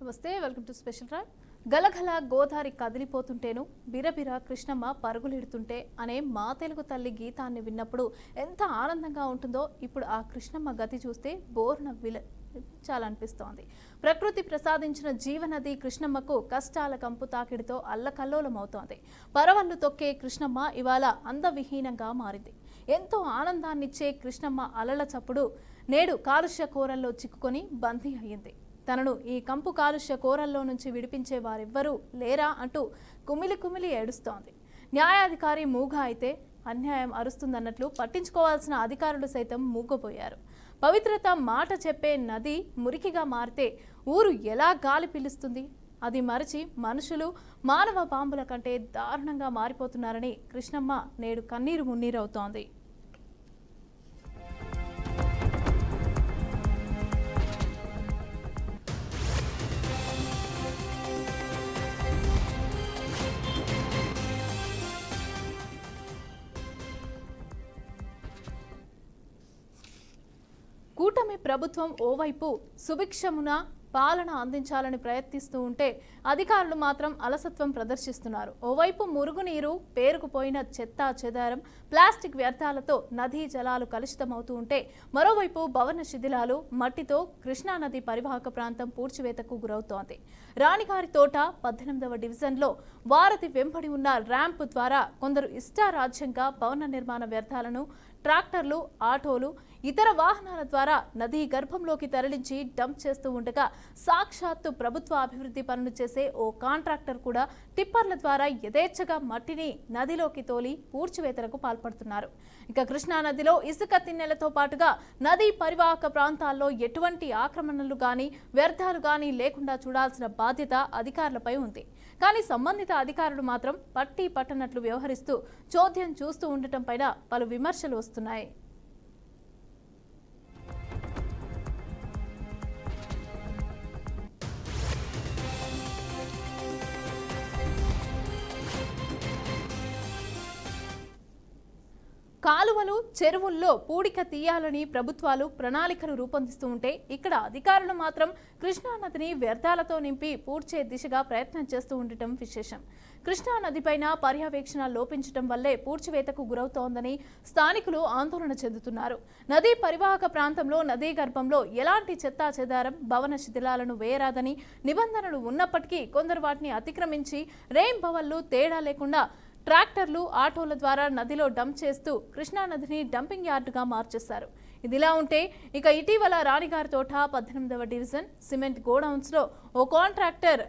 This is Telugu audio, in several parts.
నమస్తే, వెల్కమ్ టు స్పెషల్ రైడ్. గలగల గోదారి కదిలిపోతుంటేను బిరబిర కృష్ణమ్మ పరుగులెడుతుంటే అనే మా తెలుగు తల్లి గీతాన్ని విన్నప్పుడు ఎంత ఆనందంగా ఉంటుందో ఇప్పుడు ఆ కృష్ణమ్మ గతి చూస్తే బోర్న చాలా అనిపిస్తోంది. ప్రకృతి ప్రసాదించిన జీవనది కృష్ణమ్మకు కష్టాల కంపు తాకిడితో అల్లకల్లోలమవుతోంది. పరవళ్లు తొక్కే కృష్ణమ్మ ఇవాళ అందవిహీనంగా మారింది. ఎంతో ఆనందాన్నిచ్చే కృష్ణమ్మ అలల చప్పుడు నేడు కాలుష్య కోరల్లో చిక్కుకొని బందీ అయ్యింది. తనను ఈ కంపు కాలుష్య కోరల్లో నుంచి విడిపించే వారెవ్వరూ లేరా అంటూ కుమిలి కుమిలి ఏడుస్తోంది. న్యాయాధికారి మూగ అయితే అన్యాయం అరుస్తుందన్నట్లు పట్టించుకోవాల్సిన అధికారులు సైతం మూగపోయారు. పవిత్రత మాట చెప్పే నది మురికిగా మారితే ఊరు ఎలా గాలి పీలుస్తుంది? అది మరిచి మనుషులు మానవ పాంబుల కంటే దారుణంగా మారిపోతున్నారని కృష్ణమ్మ నేడు కన్నీరు మున్నీరవుతోంది. కూటమి ప్రభుత్వం ఓవైపు సుభిక్షమున పాలన అందించాలని ప్రయత్నిస్తూ ఉంటే అధికారులు మాత్రం అలసత్వం ప్రదర్శిస్తున్నారు. ఓవైపు మురుగునీరు, పేరుకుపోయిన చెత్త చెదారం, ప్లాస్టిక్ వ్యర్థాలతో నదీ జలాలు కలుషితమవుతూ ఉంటే మరోవైపు భవన శిథిలాలు, మట్టితో కృష్ణానది పరివాహక ప్రాంతం పూడ్చివేతకు గురవుతోంది. రాణిగారి తోట 18వ డివిజన్లో వారధి వెంబడి ఉన్న ర్యాంప్ ద్వారా కొందరు ఇష్టారాజ్యంగా భవన నిర్మాణ వ్యర్థాలను ట్రాక్టర్లు, ఆటోలు, ఇతర వాహనాల ద్వారా నదీ గర్భంలోకి తరలించి డంప్ చేస్తూ ఉండగా సాక్షాత్తు ప్రభుత్వ అభివృద్ధి పనులు చేసే ఓ కాంట్రాక్టర్ కూడా టిప్పర్ల ద్వారా యథేచ్ఛగా మట్టిని నదిలోకి తోలి పూడ్చివేతలకు పాల్పడుతున్నారు. ఇక కృష్ణానదిలో ఇసుక తిన్నెలతో పాటుగా నదీ పరివాహక ప్రాంతాల్లో ఎటువంటి ఆక్రమణలు గాని వ్యర్థాలు గాని లేకుండా చూడాల్సిన బాధ్యత అధికారులపై ఉంది. కానీ సంబంధిత అధికారులు మాత్రం పట్టి పట్టనట్లు వ్యవహరిస్తూ చోద్యం చూస్తూ ఉండటం పైన పలు విమర్శలు వస్తున్నాయి. కాలువలు, చెరువుల్లో పూడిక తీయాలని ప్రభుత్వాలు ప్రణాళికలు రూపొందిస్తూ ఉంటే ఇక్కడ అధికారులు మాత్రం కృష్ణానదిని వ్యర్థాలతో నింపి పూడ్చే దిశగా ప్రయత్నం చేస్తూ ఉండటం విశేషం. కృష్ణానదిపైన పర్యవేక్షణ లోపించడం వల్లే పూడ్చివేతకు గురవుతోందని స్థానికులు ఆందోళన చెందుతున్నారు. నదీ పరివాహక ప్రాంతంలో నదీ గర్భంలో ఎలాంటి చెత్తా చెదారం, భవన శిథిలాలను వేయరాదని నిబంధనలు ఉన్నప్పటికీ కొందరు వాటిని అతిక్రమించి రెయిన్బవళ్లు తేడా లేకుండా ట్రాక్టర్లు, ఆటోల ద్వారా నదిలో డంప్ చేస్తూ కృష్ణానదిని డంపింగ్ యార్డుగా మార్చేశారు. ఇదిలా ఉంటే ఇక ఇటీవల రాణిగారి తోట 18వ డివిజన్ సిమెంట్ గోడౌన్స్లో ఓ కాంట్రాక్టర్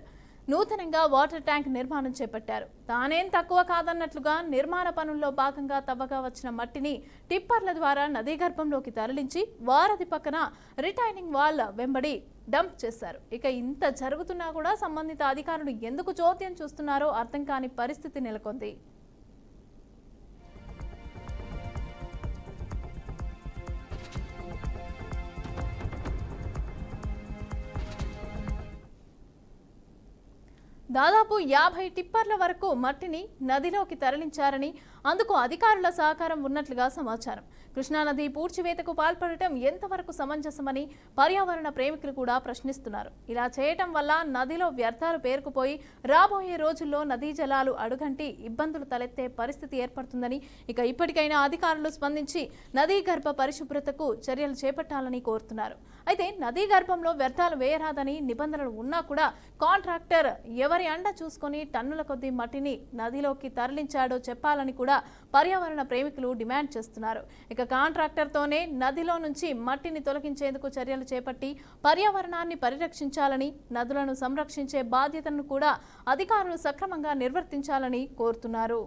నూతనంగా వాటర్ ట్యాంక్ నిర్మాణం చేపట్టారు. తానేం తక్కువ కాదన్నట్లుగా నిర్మాణ పనుల్లో భాగంగా తవ్వగా వచ్చిన మట్టిని టిప్పర్ల ద్వారా నదీ గర్భంలోకి తరలించి వారధి పక్కన రిటైనింగ్ వాల్ వెంబడి డంప్ చేశారు. ఇక ఇంత జరుగుతున్నా కూడా సంబంధిత అధికారులు ఎందుకు చోద్యం చూస్తున్నారో అర్థం కాని పరిస్థితి నెలకొంది. దాదాపు 50 టిప్పర్ల వరకు మట్టిని నదిలోకి తరలించారని, అందుకు అధికారుల సహకారం ఉన్నట్లుగా సమాచారం. కృష్ణానది పూడ్చివేతకు పాల్పడటం ఎంతవరకు సమంజసమని పర్యావరణ ప్రేమికులు కూడా ప్రశ్నిస్తున్నారు. ఇలా చేయటం వల్ల నదిలో వ్యర్థాలు పేరుకుపోయి రాబోయే రోజుల్లో నదీ జలాలు అడుగంటి ఇబ్బందులు తలెత్తే పరిస్థితి ఏర్పడుతుందని, ఇక ఇప్పటికైనా అధికారులు స్పందించి నదీ గర్భ పరిశుభ్రతకు చర్యలు చేపట్టాలని కోరుతున్నారు. అయితే నదీ గర్భంలో వ్యర్థాలు వేయరాదని నిబంధనలు ఉన్నా కూడా కాంట్రాక్టర్ ఎవరి అండ చూసుకొని టన్నుల కొద్దీ మట్టిని నదిలోకి తరలించాడో చెప్పాలని కూడా పర్యావరణ ప్రేమికులు డిమాండ్ చేస్తున్నారు. ఇక కాంట్రాక్టర్తోనే నదిలో నుంచి మట్టిని తొలగించేందుకు చర్యలు చేపట్టి పర్యావరణాన్ని పరిరక్షించాలని, నదులను సంరక్షించే బాధ్యతను కూడా అధికారులు సక్రమంగా నిర్వర్తించాలని కోరుతున్నారు.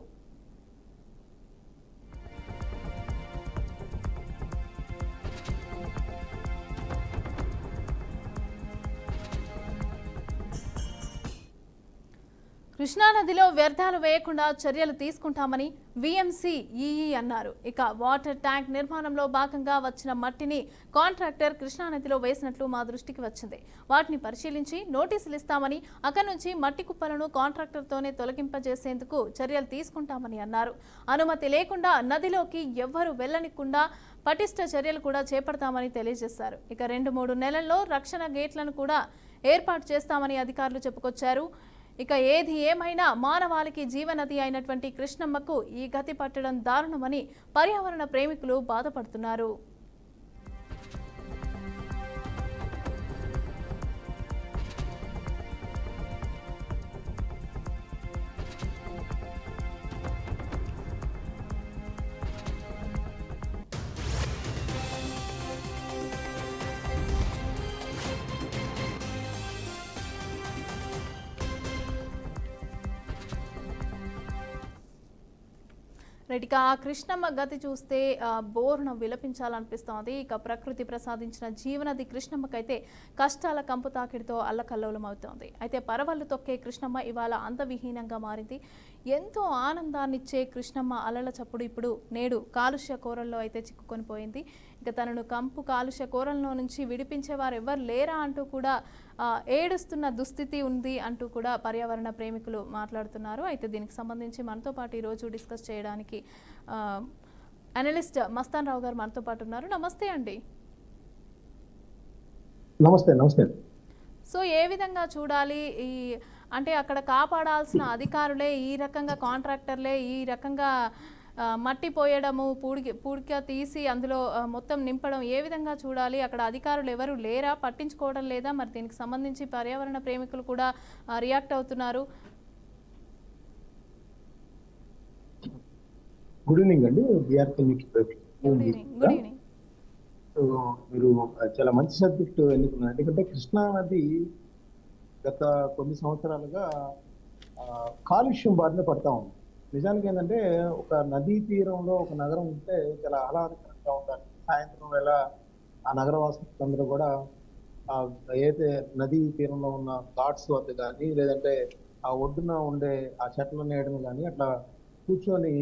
కృష్ణానదిలో వ్యర్థాలు వేయకుండా చర్యలు తీసుకుంటామని వీఎంసీ ఈఈ అన్నారు. ఇక వాటర్ ట్యాంక్ నిర్మాణంలో భాగంగా వచ్చిన మట్టిని కాంట్రాక్టర్ కృష్ణానదిలో వేసినట్లు మా దృష్టికి వచ్చింది. వాటిని పరిశీలించి నోటీసులు ఇస్తామని, అక్కడి నుంచి మట్టి కుప్పలను కాంట్రాక్టర్తోనే తొలగింపజేసేందుకు చర్యలు తీసుకుంటామని అన్నారు. అనుమతి లేకుండా నదిలోకి ఎవ్వరూ వెళ్లనికుండా పటిష్ట చర్యలు కూడా చేపడతామని తెలియజేశారు. ఇక 2-3 నెలల్లో రక్షణ గేట్లను కూడా ఏర్పాటు చేస్తామని అధికారులు చెప్పుకొచ్చారు. ఇక ఏది ఏమైనా మానవాళికి జీవనది అయినటువంటి కృష్ణమ్మకు ఈ గతి పట్టడం దారుణమని పర్యావరణ ప్రేమికులు బాధపడుతున్నారు. ఇక కృష్ణమ్మ గతి చూస్తే బోర్ను విలపించాలనిపిస్తోంది. ఇక ప్రకృతి ప్రసాదించిన జీవనది కృష్ణమ్మకైతే కష్టాల కంపు తాకిడితో అల్లకల్లోలం అవుతోంది. అయితే పరవళ్ళు తొక్కే కృష్ణమ్మ ఇవాళ అందవిహీనంగా మారింది. ఎంతో ఆనందాన్నిచ్చే కృష్ణమ్మ అలల చప్పుడు ఇప్పుడు నేడు కాలుష్య కోరల్లో అయితే చిక్కుకొని పోయింది. ఇక తనను కంపు కాలుష్య కోరల్లో నుంచి విడిపించేవారు ఎవరు లేరా అంటూ కూడా ఏడుస్తున్న దుస్థితి ఉంది అంటూ కూడా పర్యావరణ ప్రేమికులు మాట్లాడుతున్నారు. అయితే దీనికి సంబంధించి మనతో పాటు ఈరోజు డిస్కస్ చేయడానికి అనలిస్ట్ మస్తాన్ రావు గారు మనతో పాటు ఉన్నారు. నమస్తే అండి. నమస్తే. నమస్తే. సో ఏ విధంగా చూడాలి ఈ అంటే అక్కడ కాపాడాల్సిన అధికారులే ఈ రకంగా కాంట్రాక్టర్లే ఈ రకంగా మట్టి పోయడము పూడిక తీసి అందులో మొత్తం నింపడం ఏ విధంగా చూడాలి? అక్కడ అధికారులు ఎవరు లేరా, పట్టించుకోవడం లేదా? మరి దీనికి సంబంధించి పర్యావరణ ప్రేమికులు కూడా రియాక్ట్ అవుతున్నారు. గుడ్ ఈవినింగ్ అండి. మీరు చాలా మంచి సబ్జెక్ట్ ఎన్నుకున్నారు. ఎందుకంటే కృష్ణా నది గత కొన్ని సంవత్సరాలుగా కాలుష్యం బారిన పడతా ఉంది. నిజానికి ఏంటంటే ఒక నదీ తీరంలో ఒక నగరం ఉంటే చాలా ఆహ్లాదకరంగా ఉండాలి. సాయంత్రం వేళ ఆ నగరవాసులందరూ కూడా ఏదైతే నదీ తీరంలో ఉన్న ఘాట్స్ వద్ద కానీ లేదంటే ఆ ఒడ్డున ఉండే ఆ చెట్ల నీడను కానీ అట్లా కూర్చొని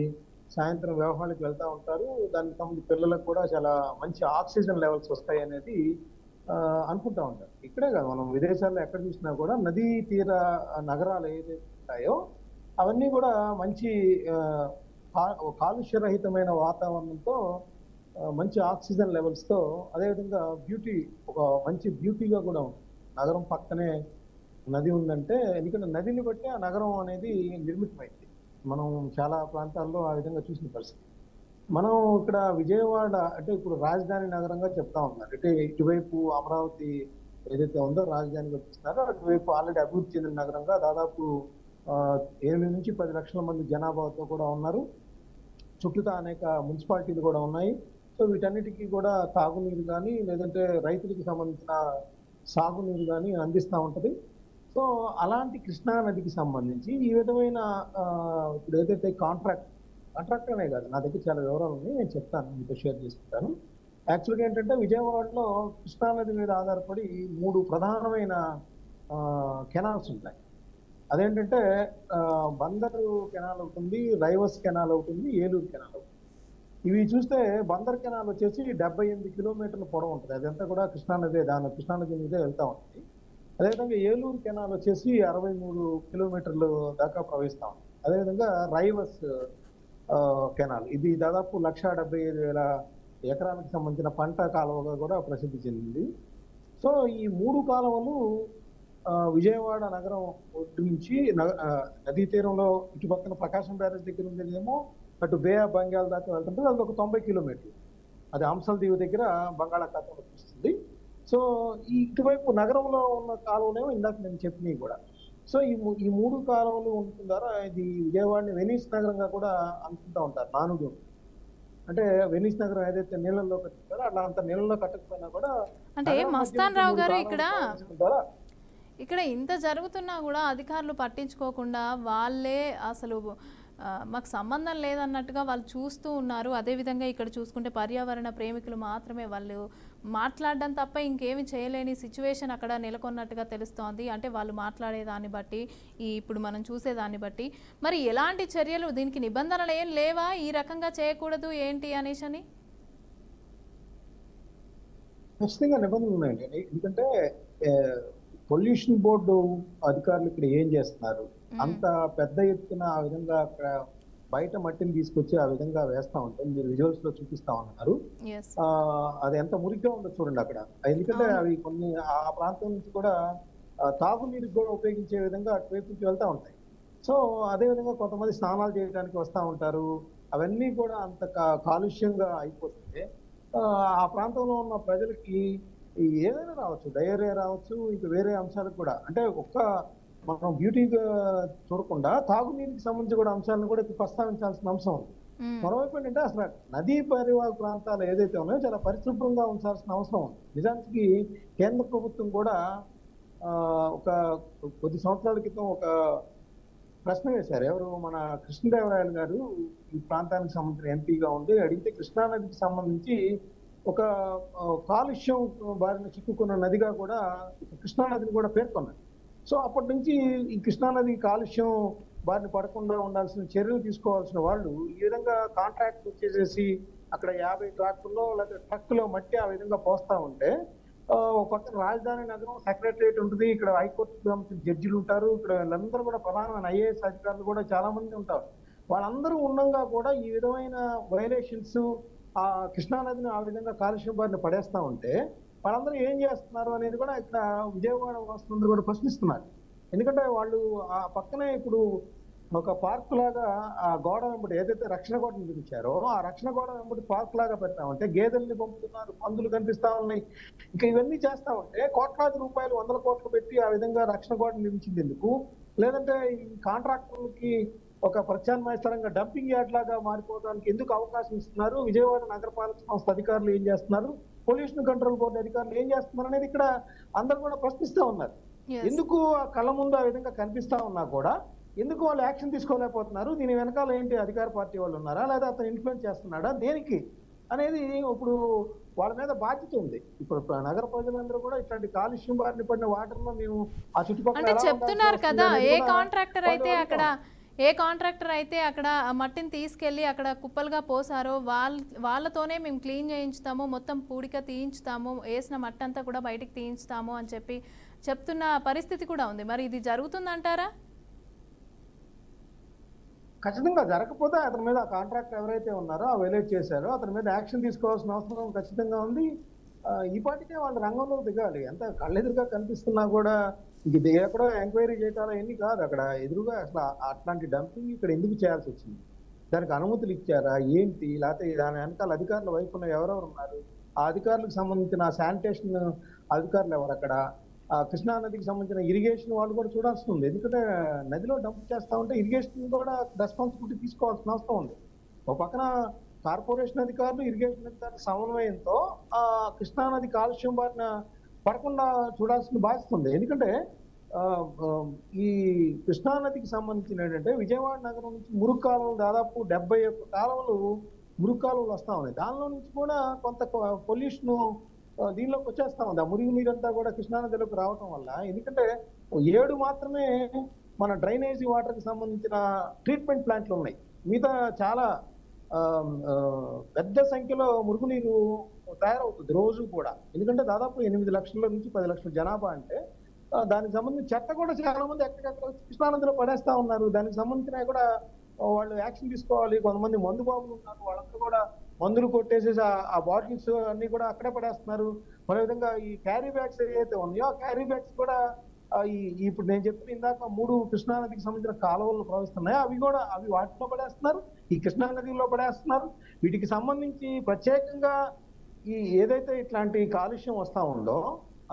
సాయంత్రం వ్యవహారాలకు వెళ్తూ ఉంటారు. దానికి సంబంధించి పిల్లలకు కూడా చాలా మంచి ఆక్సిజన్ లెవెల్స్ వస్తాయి అనేది అనుకుంటా ఉంటారు. ఇక్కడే కాదు, మనం విదేశాల్లో ఎక్కడ చూసినా కూడా నదీ తీర నగరాలు ఏదైతే ఉంటాయో అవన్నీ కూడా మంచి కాలుష్యరహితమైన వాతావరణంతో మంచి ఆక్సిజన్ లెవెల్స్తో అదేవిధంగా ఒక మంచి బ్యూటీగా కూడా ఉంది. నగరం పక్కనే నది ఉందంటే ఎందుకంటే నదిని బట్టి ఆ నగరం అనేది నిర్మితమైంది. మనం చాలా ప్రాంతాల్లో ఆ విధంగా చూసిన పరిస్థితి. మనం ఇక్కడ విజయవాడ అంటే ఇప్పుడు రాజధాని నగరంగా చెప్తా ఉన్నారు. అంటే ఇటువైపు అమరావతి ఏదైతే ఉందో రాజధానిగా చూస్తున్నారో అటువైపు ఆల్రెడీ అభివృద్ధి చెందిన నగరంగా దాదాపు 8 నుంచి 10 లక్షల మంది జనాభాతో కూడా ఉన్నారు. చుట్టూతా అనేక మున్సిపాలిటీలు కూడా ఉన్నాయి. సో వీటన్నిటికీ కూడా తాగునీరు కానీ లేదంటే రైతులకు సంబంధించిన సాగునీరు కానీ అందిస్తూ ఉంటుంది. సో అలాంటి కృష్ణా నదికి సంబంధించి ఈ విధమైన ఇప్పుడు ఏదైతే కాంట్రాక్ట్ అనే కాదు, నా దగ్గర చాలా వివరాలు ఉన్నాయి, నేను చెప్తాను, మీతో షేర్ చేసుకుంటాను. యాక్చువల్గా ఏంటంటే విజయవాడలో కృష్ణా నది మీద ఆధారపడి 3 ప్రధానమైన కెనాల్స్ ఉంటాయి. అదేంటంటే బందరు కెనాల్ అవుతుంది, రైవస్ కెనాల్ అవుతుంది, ఏలూరు కెనాల్ అవుతుంది. ఇవి చూస్తే బందర్ కెనాల్ వచ్చేసి 78 కిలోమీటర్ల పొడవు ఉంటుంది. అదంతా కూడా కృష్ణానది మీదే వెళ్తా ఉంటుంది. అదేవిధంగా ఏలూరు కెనాల్ వచ్చేసి 63 కిలోమీటర్లు దాకా ప్రవహిస్తూ ఉంటుంది. అదేవిధంగా రైవస్ కెనాల్ ఇది దాదాపు 1,75,000 ఎకరాలకు సంబంధించిన పంట కాలువగా కూడా ప్రసిద్ధి చెందింది. సో ఈ 3 కాలువలు విజయవాడ నగరం ఒడ్డు నుంచి నదీ తీరంలో ఇటు పక్కన ప్రకాశం బ్యారేజ్ దగ్గర ఉండేదేమో అటు బే ఆఫ్ బెంగాల్ దాకా వెళ్తుంటే అది ఒక 90 కిలోమీటర్లు. అది అంశల్ దీవి దగ్గర బంగాళాఖాతంలో వస్తుంది. సో ఈ ఇటువైపు నగరంలో ఉన్న కాలువలేమో ఇందాక నేను చెప్పినవి కూడా. సో ఈ 3 కాలువలు ఉండటం ద్వారా ఇది విజయవాడని వెనీస్ నగరంగా కూడా అనుకుంటా ఉంటారు నానుడు. అంటే వెనీస్ నగరం ఏదైతే నీళ్ళల్లో కట్టుకుంటారో అట్లా అంత నీళ్ళలో కట్టకపోయినా కూడా అంటే మస్తాన్ రావు గారు ఇక్కడ ఇంత జరుగుతున్నా కూడా అధికారులు పట్టించుకోకుండా వాళ్ళే అసలు మాకు సంబంధం లేదన్నట్టుగా వాళ్ళు చూస్తూ ఉన్నారు. అదేవిధంగా ఇక్కడ చూసుకుంటే పర్యావరణ ప్రేమికులు మాత్రమే వాళ్ళు మాట్లాడడం తప్ప ఇంకేమి చేయలేని సిచ్యువేషన్ అక్కడ నెలకొన్నట్టుగా తెలుస్తోంది. అంటే వాళ్ళు మాట్లాడేదాన్ని బట్టి ఇప్పుడు మనం చూసేదాన్ని బట్టి మరి ఎలాంటి చర్యలు దీనికి నిబంధనలు ఏం లేవా ఈ రకంగా చేయకూడదు ఏంటి అనేసి? ఖచ్చితంగా నిబంధనలు ఉన్నాయండి. ఎందుకంటే పొల్యూషన్ బోర్డు అధికారులు ఇక్కడ ఏం చేస్తున్నారు, అంత పెద్ద ఎత్తున ఆ విధంగా బయట మట్టిని తీసుకొచ్చి ఆ విధంగా వేస్తా ఉంటే మీరు విజువల్స్ లో చూపిస్తా ఉన్నారు. అది ఎంత మురిగ్గా ఉందో చూడండి అక్కడ. ఎందుకంటే అవి కొన్ని ఆ ప్రాంతం నుంచి కూడా తాగునీరుకి కూడా ఉపయోగించే విధంగా అటువైపు నుంచి వెళ్తా ఉంటాయి. సో అదేవిధంగా కొంతమంది స్నానాలు చేయడానికి వస్తా ఉంటారు. అవన్నీ కూడా అంత కాలుష్యంగా అయిపోతే ఆ ప్రాంతంలో ఉన్న ప్రజలకి ఏదైనా రావచ్చు, డయేరియా రావచ్చు, ఇంకా వేరే అంశాలకు కూడా అంటే మనం బ్యూటీగా చూడకుండా తాగునీరుకి సంబంధించి కూడా అంశాలను కూడా ఇప్పుడు ప్రస్తావించాల్సిన అంశం ఉంది. ఉమ్, మరోవైపు ఏంటంటే అసలు నదీ పరివాహక ప్రాంతాలు ఏదైతే ఉన్నాయో చాలా పరిశుభ్రంగా ఉంచాల్సిన అవసరం ఉంది. నిజానికి కేంద్ర ప్రభుత్వం కూడా ఆ, ఒక కొద్ది సంవత్సరాల క్రితం ఒక ప్రశ్న వేశారు. ఎవరు మన కృష్ణదేవరాయలు గారు ఈ ప్రాంతానికి సంబంధించిన ఎంపీగా ఉండి అడిగితే కృష్ణానదికి సంబంధించి ఒక కాలుష్యం బారిన చిక్కుకున్న నదిగా కూడా కృష్ణానదిని కూడా పేర్కొన్నారు. సో అప్పటి నుంచి ఈ కృష్ణానది కాలుష్యం బారిన పడకుండా ఉండాల్సిన చర్యలు తీసుకోవాల్సిన వాళ్ళు ఈ విధంగా కాంట్రాక్ట్ వచ్చేసేసి అక్కడ 50 ట్రాక్టర్లో లేదా ట్రక్కులో మట్టి ఆ విధంగా పోస్తా ఉంటే ఒక పక్కన రాజధాని నగరం సెక్రటరియట్ ఉంటుంది, ఇక్కడ హైకోర్టుకు సంబంధించిన జడ్జిలు ఉంటారు, ఇక్కడ వీళ్ళందరూ కూడా ప్రధానమైన ఐఏఎస్ అధికారులు కూడా చాలా మంది ఉంటారు. వాళ్ళందరూ ఉండంగా కూడా ఈ విధమైన వైలేషన్స్ ఆ కృష్ణానదిని ఆ విధంగా కాలుష్యం బారిన పడేస్తా ఉంటే వాళ్ళందరూ ఏం చేస్తున్నారు అనేది కూడా ఇక్కడ విజయవాడ వాసులందరూ కూడా ప్రశ్నిస్తున్నారు. ఎందుకంటే వాళ్ళు ఆ పక్కనే ఇప్పుడు ఒక పార్క్ లాగా ఆ గోడ వెంబడి ఏదైతే రక్షణ గోడ నిర్మించారో ఆ రక్షణ గోడ వెంబడి పార్క్ లాగా పెడతామంటే గేదెల్ని పంపుతున్నారు, పందులు కనిపిస్తా ఉన్నాయి. ఇంకా ఇవన్నీ చేస్తా ఉంటే కోట్లాది రూపాయలు 100 కోట్లు పెట్టి ఆ విధంగా రక్షణ గోడ నిర్మించింది ఎందుకు? లేదంటే ఈ కాంట్రాక్టర్లకి ఒక ప్రత్యామ్నాయ స్థలంగా డంపింగ్ యార్డ్ లాగా మారిపోవడానికి ఎందుకు అవకాశం ఇస్తున్నారు? విజయవాడ నగరపాలక సంస్థ అధికారులు ఏం చేస్తున్నారు? పొల్యూషన్ కంట్రోల్ బోర్డు అధికారులు ఏం చేస్తున్నారు అనేది ఇక్కడ అందరూ కూడా ప్రశ్నిస్తా ఉన్నారు. yes. ఎందుకు ఆ కళ్ళ ముందు ఆ విధంగా కనిపిస్తా ఉన్నా కూడా ఎందుకు వాళ్ళు యాక్షన్ తీసుకోలేకపోతున్నారు? దీని వెనకాల ఏంటి? అధికార పార్టీ వాళ్ళు ఉన్నారా, లేదా అతను ఇన్ఫ్లుయెన్స్ చేస్తున్నాడా, దేనికి అనేది ఇప్పుడు వాళ్ళ మీద బాధ్యత ఉంది. ఇప్పుడు నగర ప్రజలందరూ కూడా ఇట్లాంటి కాలుష్యం బారిన పడిన వాటర్లో మేము ఆ చుట్టుపక్కల అంటే ఎలా చెప్తున్నారు ఉండాల్సి కదా, వస్తుంది ఏ అనేది కూడా కాంట్రాక్టర్ అయితే వాళ్ళు అక్కడ ఆ మట్టిని తీసుకెళ్ళి అక్కడ కుప్పలుగా పోసారో వాళ్ళతోనే మేము క్లీన్ చేయించుతాము, మొత్తం పూడిక తీయించుతాము, వేసిన మట్టి అంతా కూడా బయటికి తీయించుతాము అని చెప్పి చెప్తున్న పరిస్థితి కూడా ఉంది. మరి ఇది జరుగుతుందంటారా? ఖచ్చితంగా జరగకపోతే అతని మీద ఆ కాంట్రాక్ట్ ఎవరైతే ఉన్నారో ఆ వైలేట్ చేశారో అతని మీద యాక్షన్ తీసుకోవాల్సిన అవసరం ఖచ్చితంగా ఉంది. ఈ పాటికే వాళ్ళు రంగంలో దిగాలి. ఎంత కళ్ళెదురుగా కనిపిస్తున్నా కూడా ఇది ఎక్కడో ఎంక్వైరీ చేయటాలు ఎన్ని కాదు, అక్కడ ఎదురుగా అసలు అట్లాంటి డంపింగ్ ఇక్కడ ఎందుకు చేయాల్సి వచ్చింది, దానికి అనుమతులు ఇచ్చారా ఏంటి, లేకపోతే దాని వెనకాల అధికారుల వైపున ఎవరెవరు ఉన్నారు, ఆ అధికారులకు సంబంధించిన శానిటేషన్ అధికారులు ఎవరు, అక్కడ కృష్ణా నదికి సంబంధించిన ఇరిగేషన్ వాళ్ళు కూడా చూడాల్సి ఉంది. ఎందుకంటే నదిలో డంప్ చేస్తా ఉంటే ఇరిగేషన్ కూడా రెస్పాన్సిబిలిటీ తీసుకోవాల్సిన అవసరం ఉంది. ఒక పక్కన కార్పొరేషన్ అధికారులు ఇరిగేషన్ అధికారుల సమన్వయంతో ఆ కృష్ణా నది కాలుష్యం బారిన పడకుండా చూడాల్సిన బాధ్యత ఉంది. ఎందుకంటే ఈ కృష్ణా నదికి సంబంధించిన ఏంటంటే విజయవాడ నగరం నుంచి మురుగు కాలువలు దాదాపు 71 కాలువలు మురుగు కాలువలు వస్తా ఉన్నాయి. దానిలో నుంచి కూడా కొంత పొల్యూషన్ దీనిలోకి వచ్చేస్తా ఉంది. ఆ మురుగు నీరంతా కూడా కృష్ణానదిలోకి రావటం వల్ల, ఎందుకంటే 7 మాత్రమే మన డ్రైనేజీ వాటర్ కి సంబంధించిన ట్రీట్మెంట్ ప్లాంట్లు ఉన్నాయి. మిగతా చాలా పెద్ద సంఖ్యలో మురుగునీరు తయారవుతుంది రోజు కూడా. ఎందుకంటే దాదాపు 8 లక్షల నుంచి 10 లక్షల జనాభా అంటే దానికి సంబంధించిన చెత్త కూడా చాలా మంది ఎక్కడెక్కడ కృష్ణానదిలో పడేస్తా ఉన్నారు. దానికి సంబంధించిన కూడా వాళ్ళు యాక్షన్ తీసుకోవాలి. కొంతమంది మందు బాబులు ఉన్నారు, వాళ్ళందరూ కూడా మందులు కొట్టేసేసి ఆ బాటిల్స్ అన్ని కూడా అక్కడే పడేస్తున్నారు. మరో విధంగా ఈ క్యారీ బ్యాగ్స్ ఏదైతే ఉన్నాయో ఆ క్యారీ బ్యాగ్స్ కూడా ఇప్పుడు నేను చెప్పిన ఇందాక 3 కృష్ణానదికి సంబంధించిన కాలువలు ప్రవహిస్తున్నాయి, అవి వాటిలో పడేస్తున్నారు, ఈ కృష్ణానదిలో పడేస్తున్నారు. వీటికి సంబంధించి ప్రత్యేకంగా ఏదైతే ఇట్లాంటి కాలుష్యం వస్తా ఉందో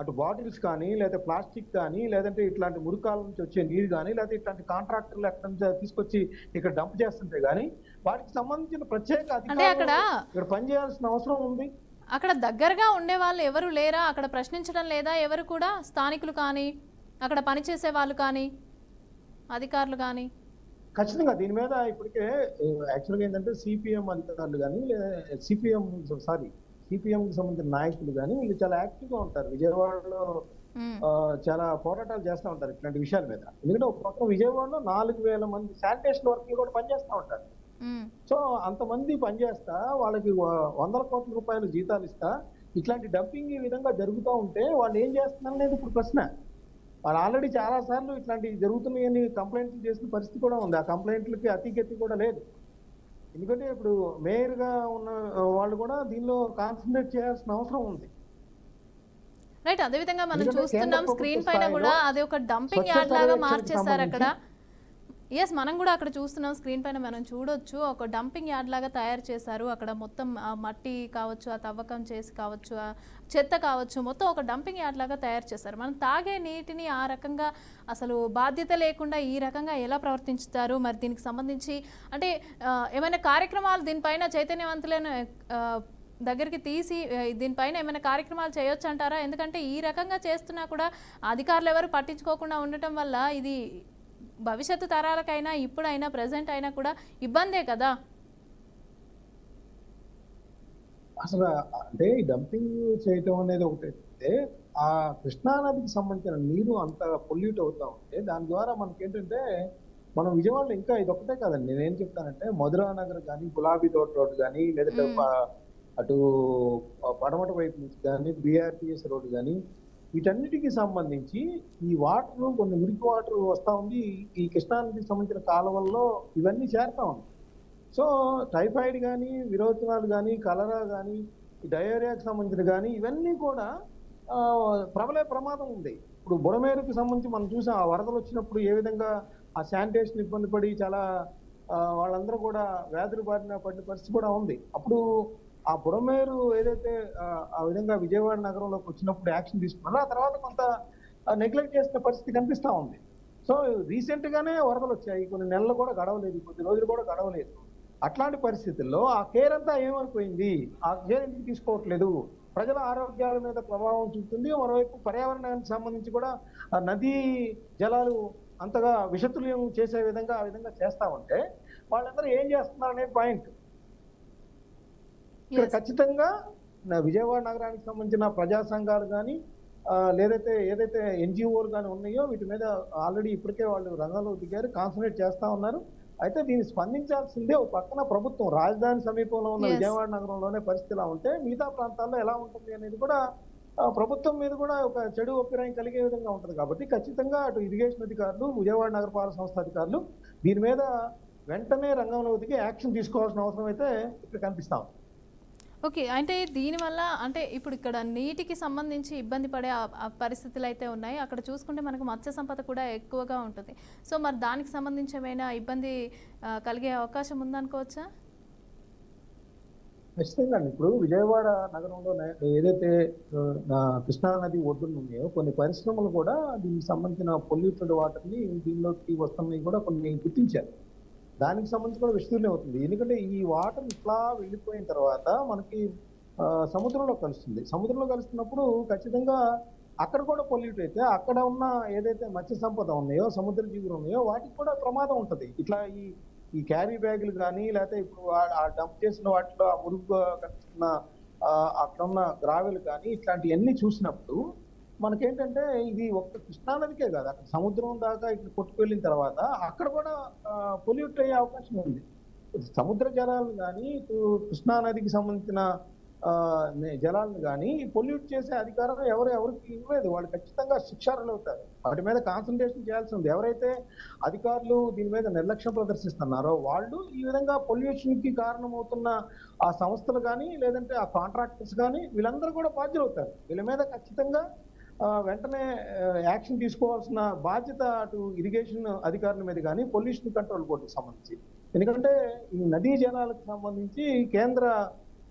అటు బాటిల్స్ కానీ లేదా ప్లాస్టిక్ కానీ లేదంటే ఇట్లాంటి మురికాల నుంచి వచ్చే నీరు కానీ లేకపోతే ఇట్లాంటి కాంట్రాక్టర్లు ఎక్కడి నుంచి తీసుకొచ్చి ఇక్కడ డంప్ చేస్తుంటే కానీ వాటికి సంబంధించిన ప్రత్యేక అధికారులు ఇక్కడ పనిచేయాల్సిన అవసరం ఉంది. అక్కడ దగ్గరగా ఉండే వాళ్ళు ఎవరు లేరా? అక్కడ ప్రశ్నించడం లేదా ఎవరు కూడా? స్థానికులు కానీ అక్కడ పనిచేసే వాళ్ళు కానీ అధికారులు కానీ? ఖచ్చితంగా దీని మీద ఇప్పటికే యాక్చువల్గా ఏంటంటే సిపిఎం అధికారులు కానీ లేదా సిపిఎం కి సంబంధించిన నాయకులు కానీ వీళ్ళు చాలా యాక్టివ్ గా ఉంటారు. విజయవాడలో చాలా పోరాటాలు చేస్తూ ఉంటారు ఇట్లాంటి విషయాల మీద. ఎందుకంటే ఒక పక్కన విజయవాడలో 4,000 మంది శానిటేషన్ వర్కర్లు కూడా పనిచేస్తూ ఉంటారు. సో అంతమంది పనిచేస్తా వాళ్ళకి 100 కోట్ల రూపాయలు జీతాలు ఇస్తా ఇట్లాంటి డంపింగ్ ఈ విధంగా జరుగుతూ ఉంటే వాళ్ళు ఏం చేస్తున్నారు అనేది ఇప్పుడు ప్రశ్న. వాళ్ళు ఆల్రెడీ చాలా సార్లు ఇట్లాంటివి జరుగుతున్నాయని కంప్లైంట్లు చేసిన పరిస్థితి కూడా ఉంది. ఆ కంప్లైంట్లకి అతిగతి కూడా లేదు. ఎందుకంటే ఇప్పుడు మేయర్ గా ఉన్న వాళ్ళు కూడా దీనిలో కాన్సన్ట్రేట్ చేయాల్సిన అవసరం ఉంది. రైట్. అదేవిధంగా మనం ఎందుకంటే కేంద్ర చూస్తున్నాం ప్రభుత్వ స్క్రీన్ పైన స్థాయిలో కూడా అది ఒక డంపింగ్ స్వచ్ఛ యార్డ్ లాగా సర్వేక్షణకు మార్చేశారు అక్కడ. సంబంధించి మనం కూడా అక్కడ చూస్తున్నాం స్క్రీన్ పైన మనం చూడొచ్చు. ఒక డంపింగ్ యార్డ్ లాగా తయారు చేశారు. అక్కడ మొత్తం ఆ మట్టి కావచ్చు, ఆ తవ్వకం చేసి కావచ్చు, ఆ చెత్త కావచ్చు, మొత్తం ఒక డంపింగ్ యార్డ్ లాగా తయారు చేశారు. మనం తాగే నీటిని ఆ రకంగా అసలు బాధ్యత లేకుండా ఈ రకంగా ఎలా ప్రవర్తించుతారు? మరి దీనికి సంబంధించి అంటే ఏమైనా కార్యక్రమాలు దీనిపైన చైతన్యవంతులైన దగ్గరికి తీసి దీనిపైన ఏమైనా కార్యక్రమాలు చేయొచ్చు అంటారా? ఎందుకంటే ఈ రకంగా చేస్తున్నా కూడా అధికారులు ఎవరు పట్టించుకోకుండా ఉండటం వల్ల ఇది భవిష్యత్తు తరాలకైనా ఇప్పుడైనా ప్రెసెంట్ అయినా కూడా ఇబ్బందే కదా. అసలు అంటే ఈ డంపింగ్ చేయటం అనేది ఒకటైతే ఆ కృష్ణా నదికి సంబంధించిన నీరు అంత పొల్యూట్ అవుతా ఉంటే దాని ద్వారా మనకేంటంటే మనం విజయవాడలో ఇంకా ఇది ఒకటే కాదండి. నేనేం చెప్తానంటే మధురా నగర్ కానీ, గులాబీ తోట రోడ్ కానీ, లేదంటే అటు పడమట వైపు నుంచి కానీ, బిఆర్టీఎస్ రోడ్ కానీ, వీటన్నిటికి సంబంధించి ఈ వాటర్ కొన్ని మురికి వాటర్ వస్తా ఉంది. ఈ కృష్ణా నదికి సంబంధించిన కాలువల్లో ఇవన్నీ చేరుతా ఉంది. సో టైఫాయిడ్ కానీ, విరోచనాలు కానీ, కలరా కానీ, ఈ డయేరియాకి సంబంధించిన కానీ ఇవన్నీ కూడా ప్రబలే ప్రమాదం ఉంది. ఇప్పుడు బుడమేరుకి సంబంధించి మనం చూసాం ఆ వరదలు వచ్చినప్పుడు ఏ విధంగా ఆ శానిటేషన్ ఇబ్బంది పడి చాలా వాళ్ళందరూ కూడా వ్యాధులు బారిన పడిన పరిస్థితి కూడా ఉంది. అప్పుడు ఆ బుడమేరు ఏదైతే ఆ విధంగా విజయవాడ నగరంలోకి వచ్చినప్పుడు యాక్షన్ తీసుకున్నారో ఆ తర్వాత కొంత నెగ్లెక్ట్ చేసిన పరిస్థితి కనిపిస్తా ఉంది. సో రీసెంట్ గానే వరదలు వచ్చాయి, కొన్ని నెలలు కూడా గడవలేదు, కొద్ది రోజులు కూడా గడవలేదు. అట్లాంటి పరిస్థితుల్లో ఆ కేర్ అంతా ఏమైపోయింది? ఆ కేర్ ఎందుకు తీసుకోవట్లేదు? ప్రజల ఆరోగ్యాల మీద ప్రభావం చూపుతుంది. మరోవైపు పర్యావరణానికి సంబంధించి కూడా నదీ జలాలు అంతగా విషతుల్యం చేసే విధంగా ఆ విధంగా చేస్తా ఉంటే వాళ్ళందరూ ఏం చేస్తున్నారు అనే పాయింట్ ఇక్కడ ఖచ్చితంగా విజయవాడ నగరానికి సంబంధించిన ప్రజా సంఘాలు కానీ ఏదైతే ఎన్జిఓలు కానీ ఉన్నాయో వీటి మీద ఆల్రెడీ ఇప్పటికే వాళ్ళు రంగంలో దిగారు, కాన్సన్ట్రేట్ చేస్తా ఉన్నారు. అయితే దీన్ని స్పందించాల్సిందే ఒక పక్కన ప్రభుత్వం. రాజధాని సమీపంలో ఉన్న విజయవాడ నగరంలోనే పరిస్థితి ఇలా ఉంటే మిగతా ప్రాంతాల్లో ఎలా ఉంటుంది అనేది కూడా ప్రభుత్వం మీద కూడా ఒక చెడు అభిప్రాయం కలిగే విధంగా ఉంటుంది. కాబట్టి ఖచ్చితంగా అటు ఇరిగేషన్ అధికారులు, విజయవాడ నగరపాలక సంస్థ అధికారులు దీని మీద వెంటనే రంగంలో దిగి యాక్షన్ తీసుకోవాల్సిన అవసరం అయితే ఇక్కడ కనిపిస్తాం. ఓకే. అంటే దీనివల్ల అంటే ఇప్పుడు ఇక్కడ నీటికి సంబంధించి ఇబ్బంది పడే పరిస్థితులు అయితే ఉన్నాయి. అక్కడ చూసుకుంటే మనకు మత్స్య సంపద కూడా ఎక్కువగా ఉంటుంది. సో మరి దానికి సంబంధించి ఏమైనా ఇబ్బంది కలిగే అవకాశం ఉందనుకోవచ్చా? ఖచ్చితంగా అండి. ఇప్పుడు విజయవాడ నగరంలో ఏదైతే కృష్ణా నది ఒడ్డున ఉన్నాయో కొన్ని పరిశ్రమలు కూడా దీనికి సంబంధించిన పొల్యూటెడ్ వాటర్ని దీనిలోకి వస్తున్నాయి కూడా కొన్ని గుర్తించారు. దానికి సంబంధించి కూడా విస్తృతం అవుతుంది. ఎందుకంటే ఈ వాటర్ ఇట్లా వెళ్ళిపోయిన తర్వాత మనకి సముద్రంలో కలుస్తుంది. సముద్రంలో కలుస్తున్నప్పుడు ఖచ్చితంగా అక్కడ కూడా పొల్యూట్ అయితే అక్కడ ఉన్న ఏదైతే మత్స్య సంపద ఉన్నాయో, సముద్ర జీవులు ఉన్నాయో వాటికి కూడా ప్రమాదం ఉంటుంది. ఇట్లా ఈ క్యారీ బ్యాగులు కానీ, లేకపోతే ఇప్పుడు ఆ డంప్ చేసిన వాటిలో ఆ మురుగు కనిపిస్తున్న అక్కడ ఉన్న గ్రావెలు కానీ ఇట్లాంటివన్నీ చూసినప్పుడు మనకేంటంటే ఇది ఒక్క కృష్ణానదికే కాదు, అక్కడ సముద్రం దాకా ఇక్కడ కొట్టుకెళ్ళిన తర్వాత అక్కడ కూడా పొల్యూట్ అయ్యే అవకాశం ఉంది. సముద్ర జలాలను కానీ, ఇటు కృష్ణానదికి సంబంధించిన జలాలను కానీ పొల్యూట్ చేసే అధికారం ఎవరికి ఇవ్వలేదు. వాళ్ళు ఖచ్చితంగా శిక్షార్హులు అవుతారు. వాటి మీద కాన్సన్ట్రేషన్ చేయాల్సి ఉంది. ఎవరైతే అధికారులు దీని మీద నిర్లక్ష్యం ప్రదర్శిస్తున్నారో వాళ్ళు ఈ విధంగా పొల్యూషన్ కి కారణమవుతున్న ఆ సంస్థలు కానీ, లేదంటే ఆ కాంట్రాక్టర్స్ కానీ వీళ్ళందరూ కూడా బాధ్యులు అవుతారు. వీళ్ళ మీద ఖచ్చితంగా వెంటనే యాక్షన్ తీసుకోవాల్సిన బాధ్యత అటు ఇరిగేషన్ అధికారుల మీద కానీ, పొల్యూషన్ కంట్రోల్ బోర్డుకి సంబంధించి. ఎందుకంటే ఈ నదీ జలాలకు సంబంధించి కేంద్ర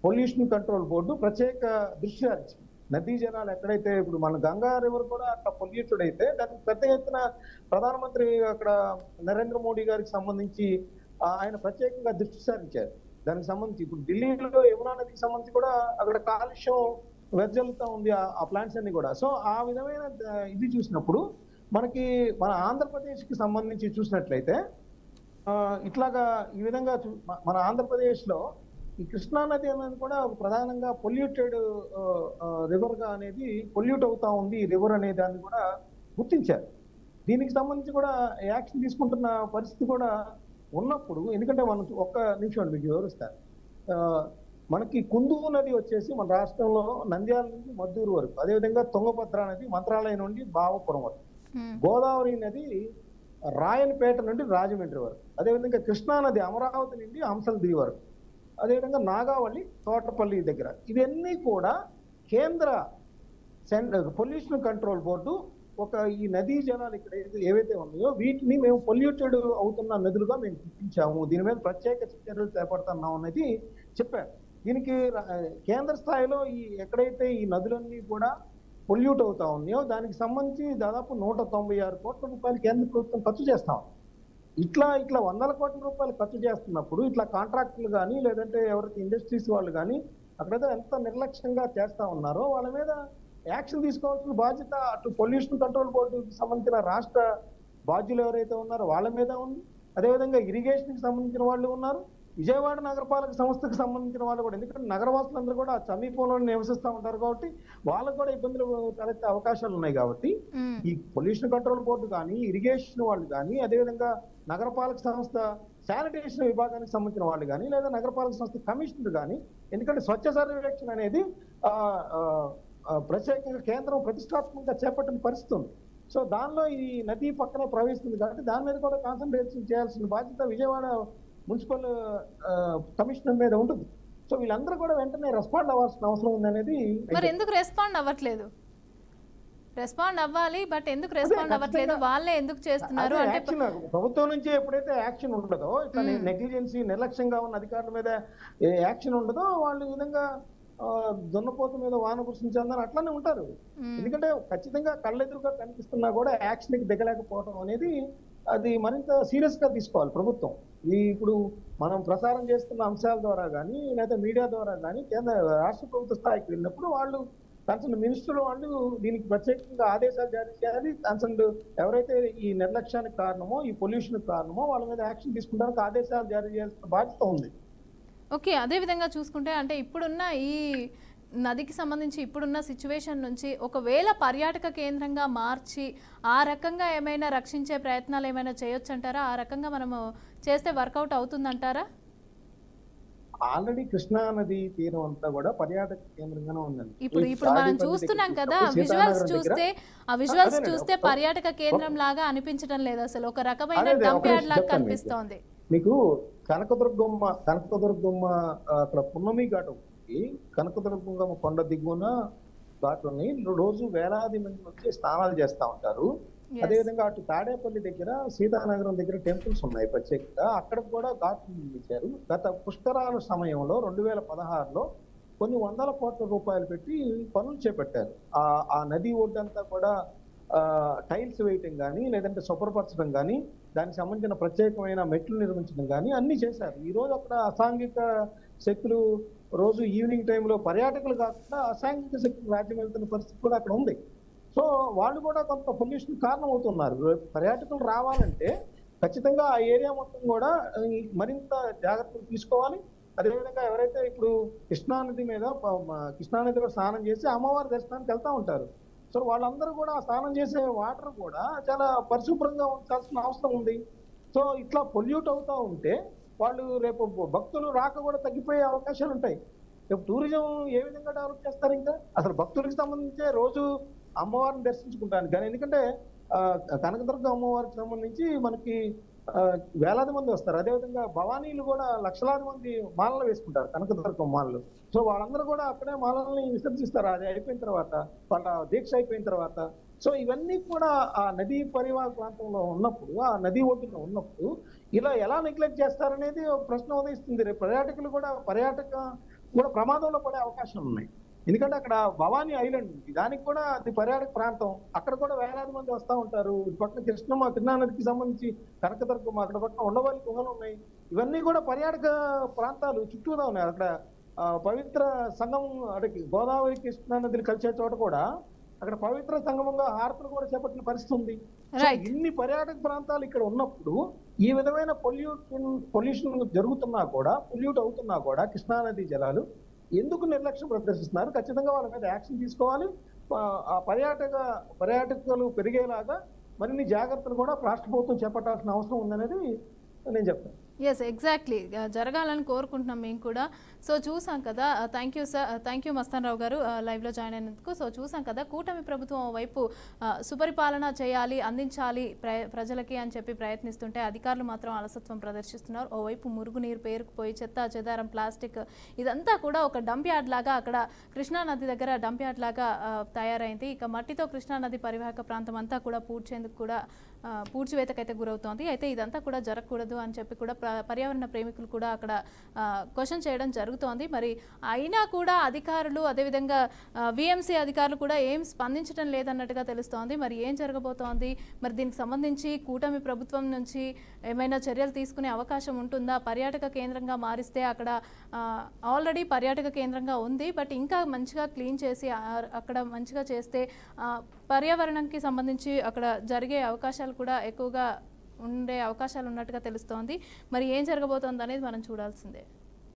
పొల్యూషన్ కంట్రోల్ బోర్డు ప్రత్యేక దృష్టి సారించింది. నదీ జలాలు ఎక్కడైతే ఇప్పుడు మన గంగా రివర్ కూడా అట్లా పొల్యూటెడ్ అయితే దానికి పెద్ద ఎత్తున ప్రధానమంత్రి అక్కడ నరేంద్ర మోడీ గారికి సంబంధించి ఆయన ప్రత్యేకంగా దృష్టి సారించారు. దానికి సంబంధించి ఇప్పుడు ఢిల్లీలో యమునా నదికి సంబంధించి కూడా అక్కడ కాలుష్యం వెదజల్లుతా ఉంది ఆ ప్లాంట్స్ అన్ని కూడా. సో ఆ విధమైన ఇది చూసినప్పుడు మనకి మన ఆంధ్రప్రదేశ్కి సంబంధించి చూసినట్లయితే ఇట్లాగా ఈ విధంగా మన ఆంధ్రప్రదేశ్లో ఈ కృష్ణా నది అనేది కూడా ప్రధానంగా పొల్యూటెడ్ రివర్ గా అనేది పొల్యూట్ అవుతా ఉంది ఈ రివర్ అనే దాన్ని కూడా గుర్తించారు. దీనికి సంబంధించి కూడా యాక్షన్ తీసుకుంటున్న పరిస్థితి కూడా ఉన్నప్పుడు, ఎందుకంటే మనం ఒక్క నిమిషం మీకు వివరిస్తారు. మనకి కుందువు నది వచ్చేసి మన రాష్ట్రంలో నంద్యాల నుంచి మద్దూరు వరకు, అదేవిధంగా తుంగభద్ర నది మంత్రాలయం నుండి బావపురం వరకు, గోదావరి నది రాయనపేట నుండి రాజమండ్రి వరకు, అదేవిధంగా కృష్ణా నది అమరావతి నుండి హంసలదివి వరకు, అదేవిధంగా నాగావళి తోటపల్లి దగ్గర, ఇవన్నీ కూడా కేంద్ర పొల్యూషన్ కంట్రోల్ బోర్డు ఒక ఈ నదీ జలాలు ఇక్కడ ఏవైతే ఉన్నాయో వీటిని మేము పొల్యూటెడ్ అవుతున్న నదులుగా మేము గుర్తించాము, దీని మీద ప్రత్యేక చర్యలు చేపడుతున్నాం అనేది చెప్పారు. దీనికి కేంద్ర స్థాయిలో ఎక్కడైతే ఈ నదులన్నీ కూడా పొల్యూట్ అవుతా ఉన్నాయో దానికి సంబంధించి దాదాపు 196 కోట్ల రూపాయలు కేంద్ర ప్రభుత్వం ఖర్చు చేస్తాం. ఇట్లా 100 కోట్ల రూపాయలు ఖర్చు చేస్తున్నప్పుడు ఇట్లా కాంట్రాక్టులు కానీ లేదంటే ఎవరైతే ఇండస్ట్రీస్ వాళ్ళు కానీ అక్కడైతే ఎంత నిర్లక్ష్యంగా చేస్తా ఉన్నారో వాళ్ళ మీద యాక్షన్ తీసుకోవాల్సిన బాధ్యత అటు పొల్యూషన్ కంట్రోల్ బోర్డుకి సంబంధించిన రాష్ట్ర బాధ్యులు ఎవరైతే ఉన్నారో వాళ్ళ మీద ఉంది. అదేవిధంగా ఇరిగేషన్కి సంబంధించిన వాళ్ళు ఉన్నారు, విజయవాడ నగరపాలక సంస్థకు సంబంధించిన వాళ్ళు కూడా, ఎందుకంటే నగరవాసులందరూ కూడా సమీపంలో నివసిస్తూ ఉంటారు కాబట్టి వాళ్ళకు కూడా ఇబ్బందులు తలెత్తే అవకాశాలు ఉన్నాయి. కాబట్టి ఈ పొల్యూషన్ కంట్రోల్ బోర్డు కానీ ఇరిగేషన్ వాళ్ళు కానీ అదేవిధంగా నగరపాలక సంస్థ శానిటేషన్ విభాగానికి సంబంధించిన వాళ్ళు కానీ లేదా నగరపాలక సంస్థ కమిషనర్ కానీ, ఎందుకంటే స్వచ్ఛ సర్వేక్షణ అనేది ప్రత్యేకంగా కేంద్రం ప్రతిష్టాత్మకంగా చేపట్టిన పరిస్థితి ఉంది. సో దానిలో ఈ నది పక్కనే ప్రవహిస్తుంది కాబట్టి దాని మీద కూడా కాన్సన్ట్రేషన్ చేయాల్సిన బాధ్యత విజయవాడ మున్సిపల్ కమిషనర్ మీద ఉంటుంది. సో వీళ్ళందరూ కూడా వెంటనే రెస్పాండ్ అవ్వాల్సిన అవసరం ఉంది అనేది. మరి ఎందుకు రెస్పాండ్ అవ్వట్లేదు? రెస్పాండ్ అవ్వాలి, బట్ ఎందుకు రెస్పాండ్ అవ్వట్లేదు? వాళ్ళే ఎందుకు చేస్తున్నారు అంటే ప్రభుత్వం నుంచి ఎప్పుడైతే యాక్షన్ ఉండదో, ఇట్లా నెగ్లిజెన్సీ నిర్లక్ష్యంగా ఉన్న అధికారుల మీద యాక్షన్ ఉండదో వాళ్ళు ఈ విధంగా దున్నపోత మీద వాన కురిసించాలని అట్లానే ఉంటారు. ఎందుకంటే ఖచ్చితంగా కళ్ళెదురుగా కనిపిస్తున్నా కూడా యాక్షన్ కి దిగలేకపోవడం అనేది అది మరింత సీరియస్ గా తీసుకోవాలి ప్రభుత్వం. ఇప్పుడు మనం ప్రసారం చేస్తున్న అంశాల ద్వారా కానీ లేదా మీడియా ద్వారా కానీ కేంద్ర రాష్ట్ర ప్రభుత్వ స్థాయికి వెళ్ళినప్పుడు వాళ్ళు కన్సర్న్ మినిస్టర్ వాళ్ళు దీనికి ప్రత్యేకంగా ఆదేశాలు జారీ చేయాలి. కన్సర్న్ ఎవరైతే ఈ నిర్లక్ష్యానికి కారణమో ఈ పొల్యూషన్ కారణమో వాళ్ళ మీద యాక్షన్ తీసుకుంటానికి ఆదేశాలు జారీ చేయాల్సిన బాధ్యత ఉంది. ఓకే, అదేవిధంగా చూసుకుంటే అంటే ఇప్పుడున్న ఈ నదికి సంబంధించి ఇప్పుడున్న సిచ్యువేషన్ నుంచి ఒకవేళ పర్యాటక కేంద్రంగా మార్చి ఆ రకంగా ఏమైనా రక్షించే ప్రయత్నాలు ఏమైనా చేయొచ్చు అంటారా? ఆ రకంగా మనము చేస్తే వర్కౌట్ అవుతుందంటారా? ఆల్రెడీ కృష్ణా నది తీరం అంతా కూడా పర్యాటక కేంద్రంగానే ఉందండి. ఇప్పుడు మనం చూస్తున్నాం కదా, విజువల్స్ చూస్తే పర్యాటక కేంద్రం లాగా అనిపించడం లేదు, అసలు ఒక రకమైన డంప్ యార్డ్ లాగా కనిపిస్తోంది. మీకు కనకదుర్గమ్మ అక్కడ పున్నమి ఘాటు కనకదుర్గమ్మ కొండ దిగువన ఘాట్లని రోజు వేలాది మంది వచ్చి స్నానాలు చేస్తా ఉంటారు. అదేవిధంగా అటు తాడేపల్లి దగ్గర సీతానగరం దగ్గర టెంపుల్స్ ఉన్నాయి ప్రత్యేకంగా, అక్కడ కూడా ఘాట్లు నిర్మించారు. గత పుష్కరాల సమయంలో 2016లో కొన్ని 100 కోట్ల రూపాయలు పెట్టి పనులు చేపట్టారు. ఆ నది ఒడ్డంతా కూడా టైల్స్ వేయటం కానీ లేదంటే శుభ్రపరచడం కానీ దానికి సంబంధించిన ప్రత్యేకమైన మెట్లు నిర్మించడం కానీ అన్ని చేశారు. ఈ రోజు అక్కడ అసాంఘిక శక్తులు రోజు ఈవినింగ్ టైంలో పర్యాటకులు కాకుండా అసాంఘిక శక్తులు రాజ్యం వెళ్తున్న పరిస్థితి కూడా అక్కడ ఉంది. సో వాళ్ళు కూడా కొంత పొల్యూషన్ కారణం అవుతున్నారు. పర్యాటకులు రావాలంటే ఖచ్చితంగా ఆ ఏరియా మొత్తం కూడా మరింత జాగ్రత్తలు తీసుకోవాలి. అదేవిధంగా ఎవరైతే ఇప్పుడు కృష్ణానదిలో స్నానం చేసి అమ్మవారి దర్శనానికి వెళ్తా ఉంటారు, సో వాళ్ళందరూ కూడా స్నానం చేసే వాటర్ కూడా చాలా పరిశుభ్రంగా ఉంచాల్సిన అవసరం ఉంది. సో ఇట్లా పొల్యూట్ అవుతూ ఉంటే వాళ్ళు రేపు భక్తులు రాక కూడా తగ్గిపోయే అవకాశాలు ఉంటాయి. రేపు టూరిజం ఏ విధంగా డెవలప్ చేస్తారు? ఇంకా అసలు భక్తులకు సంబంధించే రోజు అమ్మవారిని దర్శించుకుంటాను కానీ, ఎందుకంటే కనకదుర్గ అమ్మవారికి సంబంధించి మనకి వేలాది మంది వస్తారు. అదేవిధంగా భవానీలు కూడా లక్షలాది మంది మాలలు వేసుకుంటారు కనకదుర్గ మాలలు. సో వాళ్ళందరూ కూడా అక్కడే మాలల్ని విసర్జిస్తారు అది అయిపోయిన తర్వాత, వాళ్ళ దీక్ష అయిపోయిన తర్వాత. సో ఇవన్నీ కూడా ఆ నదీ పరివాహక ప్రాంతంలో ఉన్నప్పుడు, ఆ నదీ ఒడ్డున ఉన్నప్పుడు ఇలా ఎలా నెగ్లెక్ట్ చేస్తారనేది ఒక ప్రశ్న ఉదయిస్తుంది. రేపు పర్యాటకులు కూడా ప్రమాదంలో పడే అవకాశాలు ఉన్నాయి. ఎందుకంటే అక్కడ భవానీ ఐలాండ్ ఉంది, దానికి కూడా అది పర్యాటక ప్రాంతం, అక్కడ కూడా వేలాది మంది వస్తూ ఉంటారు. ఇటు పక్కన కృష్ణా నదికి సంబంధించి కనకదుర్గం, అక్కడ పక్కన ఉండవల్లి గుహలు ఉన్నాయి. ఇవన్నీ కూడా పర్యాటక ప్రాంతాలు చుట్టూగా ఉన్నాయి. అక్కడ పవిత్ర సంగమం, అక్కడికి గోదావరి కృష్ణా నదిని కలిసే చోట కూడా అక్కడ పవిత్ర సంగమంగా హారతులు కూడా చేపట్టిన పరిస్థితి ఉంది. ఇన్ని పర్యాటక ప్రాంతాలు ఇక్కడ ఉన్నప్పుడు ఈ విధమైన పొల్యూషన్ జరుగుతున్నా కూడా, పొల్యూట్ అవుతున్నా కూడా కృష్ణా నది జలాలు ఎందుకు నిర్లక్ష్యం ప్రదర్శిస్తున్నారు? ఖచ్చితంగా వాళ్ళ మీద యాక్షన్ తీసుకోవాలి. ఆ పర్యాటకులు పెరిగేలాగా మరిన్ని జాగ్రత్తలు కూడా రాష్ట్ర ప్రభుత్వం చేపట్టాల్సిన అవసరం ఉందనేది నేను చెప్తాను. ఎస్, ఎగ్జాక్ట్లీ జరగాలని కోరుకుంటున్నాం మేము కూడా. సో చూసాం కదా, thank you sir, thank you Mastan Rao గారు లైవ్లో జాయిన్ అయినందుకు. సో చూసాం కదా, కూటమి ప్రభుత్వం వైపు సుపరిపాలన చేయాలి, అందించాలి ప్రజలకి అని చెప్పి ప్రయత్నిస్తుంటే అధికారులు మాత్రం అలసత్వం ప్రదర్శిస్తున్నారు. ఓవైపు మురుగునీరు పేరుకుపోయి చెత్త చెదారం ప్లాస్టిక్ ఇదంతా కూడా ఒక డంప్ యార్డ్ లాగా అక్కడ కృష్ణానది దగ్గర డంప్ యార్డ్ లాగా తయారైంది. ఇక మట్టితో కృష్ణానది పరివాహక ప్రాంతం అంతా కూడా పూడ్చేందుకు కూడా పూడ్చివేతకైతే గురవుతోంది. అయితే ఇదంతా కూడా జరగకూడదు అని చెప్పి కూడా పర్యావరణ ప్రేమికులు కూడా అక్కడ క్వశ్చన్ చేయడం జరుగుతోంది. మరి అయినా కూడా అధికారులు అదేవిధంగా విఎంసీ అధికారులు కూడా ఏం స్పందించడం లేదన్నట్టుగా తెలుస్తోంది. మరి ఏం జరగబోతోంది, మరి దీనికి సంబంధించి కూటమి ప్రభుత్వం నుంచి ఏమైనా చర్యలు తీసుకునే అవకాశం ఉంటుందా? పర్యాటక కేంద్రంగా మారిస్తే అక్కడ ఆల్రెడీ పర్యాటక కేంద్రంగా ఉంది, బట్ ఇంకా మంచిగా క్లీన్ చేసి అక్కడ మంచిగా చేస్తే పర్యావరణానికి సంబంధించి అక్కడ జరిగే అవకాశాలు కూడా ఎక్కువగా ఉండే అవకాశాలు ఉన్నట్టుగా తెలుస్తోంది. మరి ఏం జరగబోతోంది అనేది మనం చూడాల్సిందే.